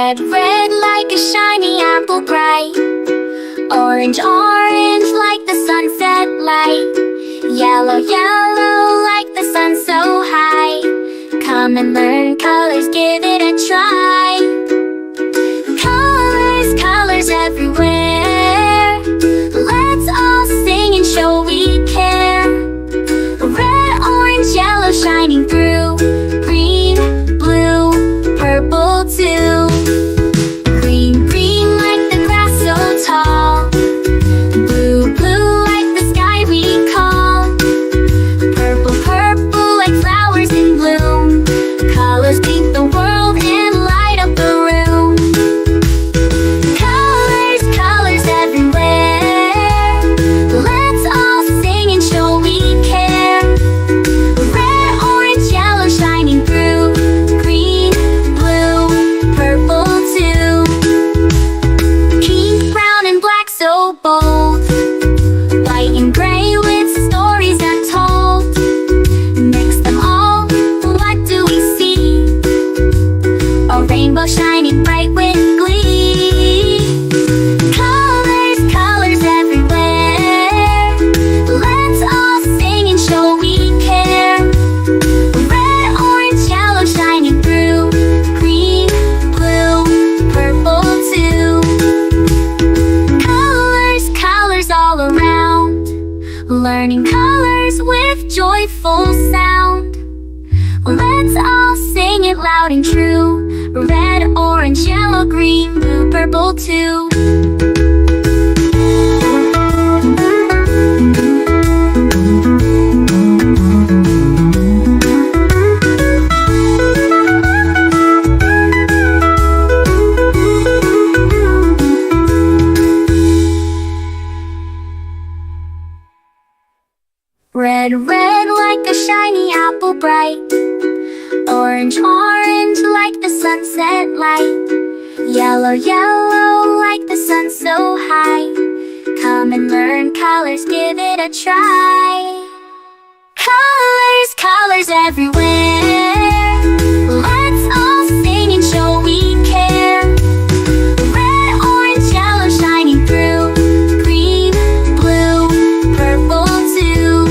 Red, red like a shiny apple bright. Orange, orange like the sunset light. Yellow, yellow like the sun so high. Come and learn colors, give it a try. Colors, colors everywhere. Let's all sing and show we care. Red, orange, yellow shining through. Green, blue, purple too. Green, green like the grass so tall. Blue, blue like the sky we call. Purple, purple like flowers in bloom. Colors paint the world and light up the room. Colors, colors everywhere. Let's all sing and show we care. Red, orange, yellow shining through. Green, blue, purple too. Pink, brown and black so bold. White and gray with stories untold. Mix them all, what do we see? A rainbow shining bright with glee. Colors, colors everywhere. Let's all sing and show we care. Red, orange, yellow shining through. Green, blue, purple too. Colors, colors all around. Learning colors with joyful sound. Let's all sing it loud and true. Red, orange, yellow, green, blue, purple too. Red, red like a shiny apple bright. Orange, orange like the sunset light. Yellow, yellow like the sun so high. Come and learn colors, give it a try. Colors, colors everywhere. Let's all sing and show we care. Red, orange, yellow shining through. Green, blue, purple too.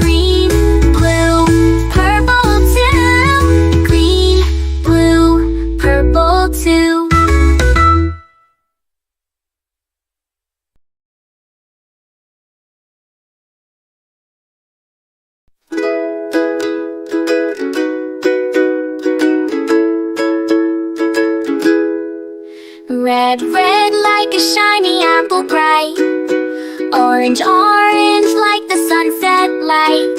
Green, blue, purple too. Green, blue, purple too. Red, red like a shiny apple bright. Orange, orange like the sunset light.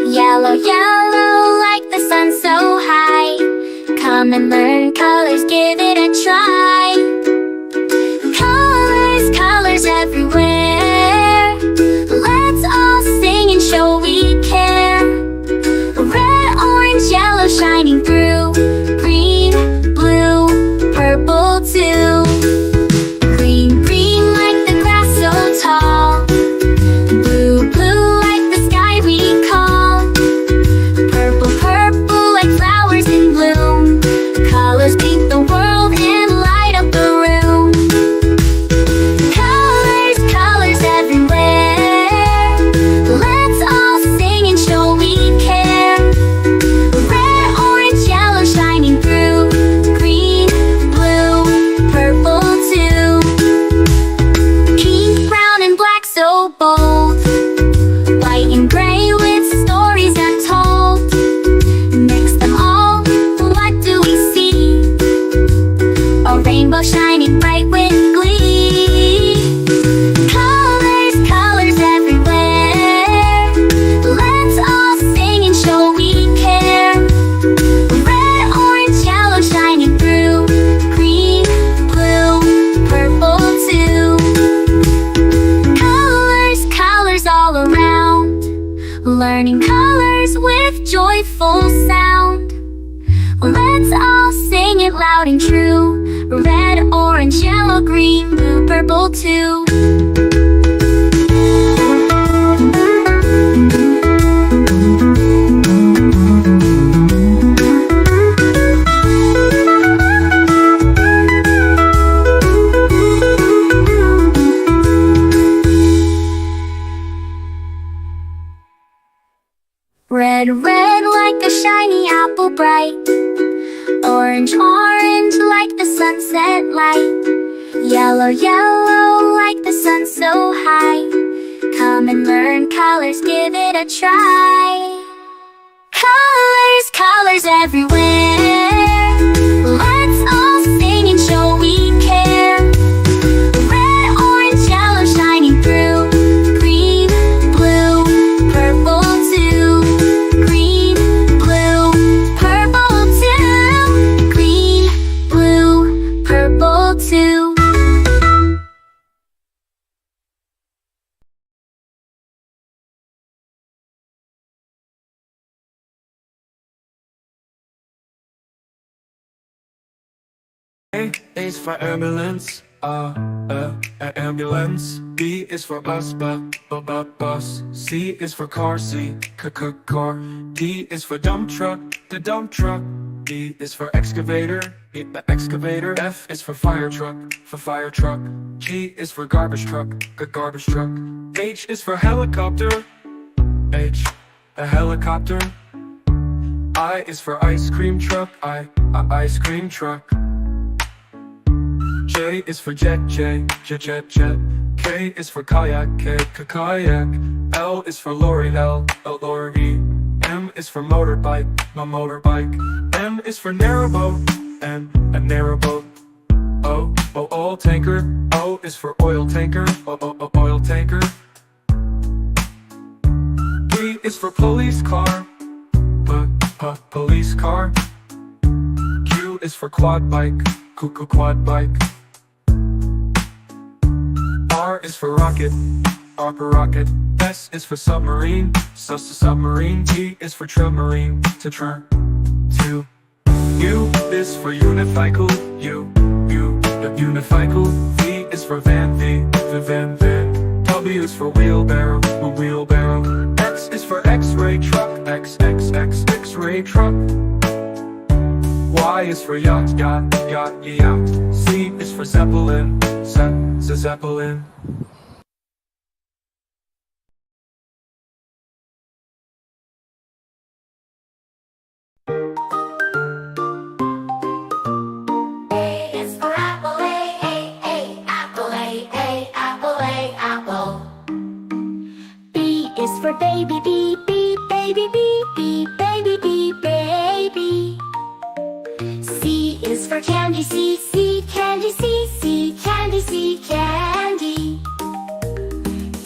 Yellow, yellow like the sun so high. Come and learn colors, give it a try. Colors, colors everywhere. Let's all sing and show we care. Red, orange, yellow shining through. Green, blue, purple too. Green, green like the grass so tall. Blue, blue like the sky we call. Purple, purple like flowers in bloom. Colors paint the world and light up the room. Colors, colors everywhere. Let's all sing and show we care. Red, orange, yellow shining through. Green, blue, purple too. Pink, brown and black so bold. White and gray with stories untold. Mix them all, what do we see? A rainbow shining bright with glee. Colors, colors everywhere. Let's all sing and show we care. Red, orange, yellow shining through. Green, blue, purple too. Colors, colors all around. Learning colors with joyful sound. Let's all sing it loud and true. Red, orange, yellow, green, blue, purple too. Red, red like a shiny apple bright. Orange, orange like the sunset light. Yellow, yellow like the sun so high. Come and learn colors, give it a try. Colors, colors everywhere. Let's all sing and show we care. Red, orange, yellow shining through. Green, blue, purple too. Green, blue, purple too. Green, blue, purple too. A is for ambulance, ambulance. B is for bus, bus. C is for car, car. D is for dump truck, the dump truck. E is for excavator, the excavator. F is for fire truck, G is for garbage truck, garbage truck. H is for helicopter, a helicopter. I is for ice cream truck, ice cream truck. J is for jet. K is for kayak, kayak. L is for lorry, lorry. M is for motorbike, motorbike. N is for narrowboat, a narrowboat. O, oil tanker. O is for oil tanker, oil tanker. P is for police car, police car. Q is for quad bike, quad bike. R is for rocket, rocket. S is for submarine, submarine. T is for submarine, to. U is for unicycle, unicycle. V is for van, van. W is for wheelbarrow, wheelbarrow. X is for X-ray truck, X-ray truck. Y is for yacht, yacht. Z is for zeppelin, zeppelin. A is for apple, apple, apple. B is for baby, baby, baby. C is for candy, candy, candy.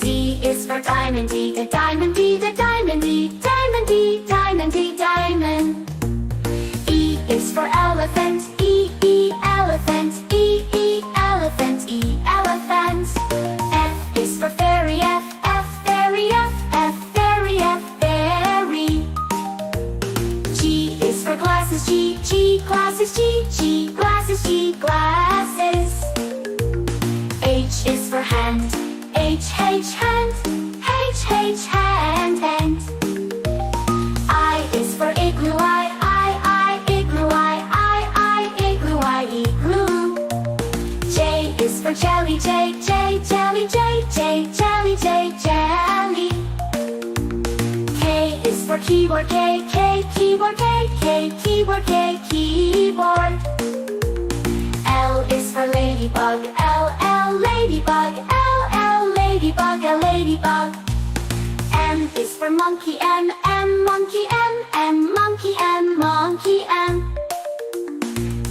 D is for diamond, the diamond, diamond. E is for elephant, elephant, elephant. F is for fairy, fairy. G is for glasses, glasses. H is for hand, hand. I is for igloo, igloo. J is for jelly, jelly. K is for keyboard, keyboard. L is for ladybug, ladybug. M is for monkey, monkey.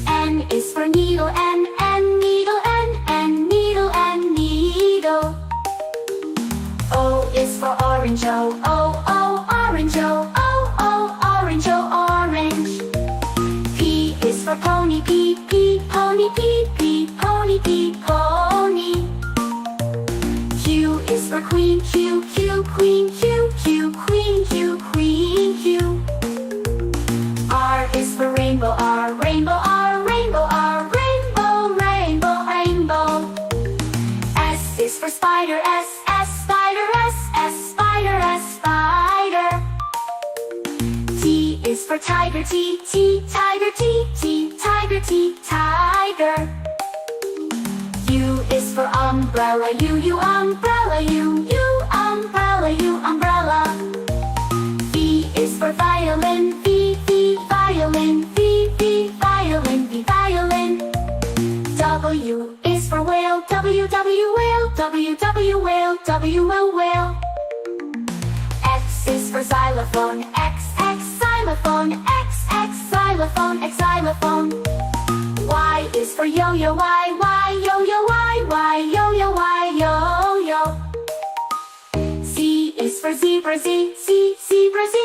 N is for needle, needle. O is for orange, orange. P is for pony, pony. Q is for queen, queen. R is for rainbow, rainbow. S is for spider, spider. T is for tiger, tiger. U is for umbrella, umbrella. V is for xylophone. X, xylophone. X, xylophone. X, xylophone. Y is for yo-yo. Y, yo-yo. Y, yo-yo. Y, yo-yo. Z is for zebra. Z, zebra. Z,